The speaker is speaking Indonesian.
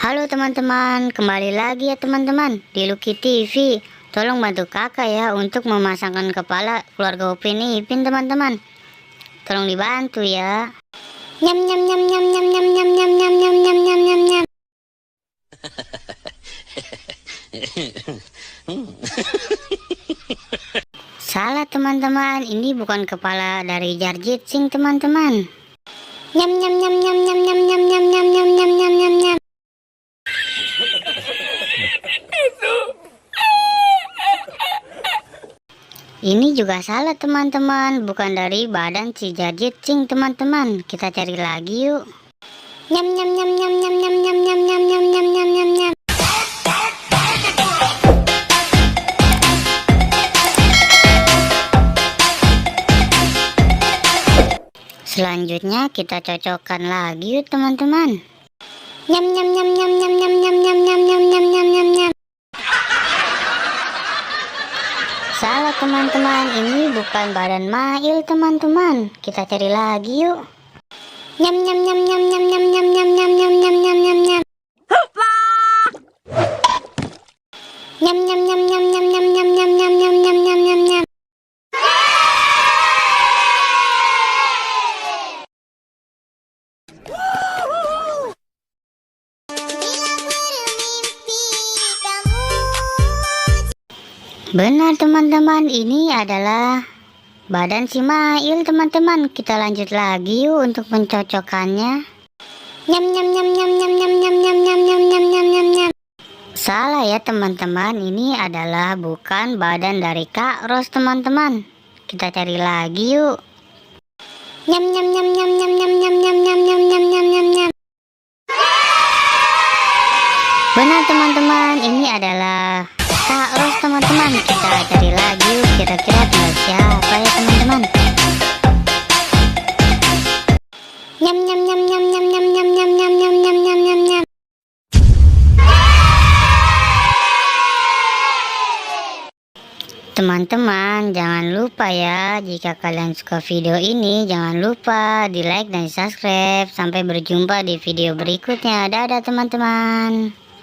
Halo teman-teman, kembali lagi ya teman-teman di Lucky TV. Tolong bantu kakak ya untuk memasangkan kepala keluarga Upin Ipin teman-teman. Tolong dibantu ya. Nyam nyam nyam nyam nyam nyam nyam nyam nyam nyam nyam nyam nyam nyam. Salah teman-teman, ini bukan kepala dari Jarjit Singh teman-teman. Nyam nyam nyam nyam nyam nyam nyam nyam nyam nyam nyam nyam nyam nyam. Ini juga salah teman-teman, bukan dari badan si Jarjit Singh teman-teman. Kita cari lagi yuk. Nyam nyam nyam nyam nyam nyam nyam nyam nyam nyam nyam nyam nyam nyam. Selanjutnya kita cocokkan lagi yuk teman-teman. Nyam nyam nyam nyam nyam nyam nyam nyam nyam nyam nyam nyam nyam nyam. Salah teman-teman, ini bukan badan Mail teman-teman. Kita cari lagi yuk. Nyam nyam nyam nyam nyam nyam nyam nyam nyam nyam nyam nyam nyam nyam. Nyam nyam nyam nyam nyam nyam nyam nyam nyam nyam nyam nyam nyam nyam. Benar teman-teman, ini adalah badan si Mail teman-teman. Kita lanjut lagi yuk untuk mencocokkannya. Nyam nyam nyam nyam nyam nyam nyam nyam nyam nyam nyam nyam nyam nyam. Salah ya teman-teman, ini adalah bukan badan dari Kak Ros teman-teman. Kita cari lagi yuk. Nyam nyam nyam nyam nyam nyam nyam nyam nyam nyam nyam nyam nyam nyam. Benar teman-teman, ini adalah Kak Ros teman-teman. Kita cari lagi yuk, kira-kira tinggal siapa ya teman-teman. Nyam nyam nyam nyam nyam nyam nyam nyam nyam nyam nyam nyam nyam nyam. Teman-teman, jangan lupa ya, jika kalian suka video ini jangan lupa di like dan subscribe. Sampai berjumpa di video berikutnya. Dadah teman-teman.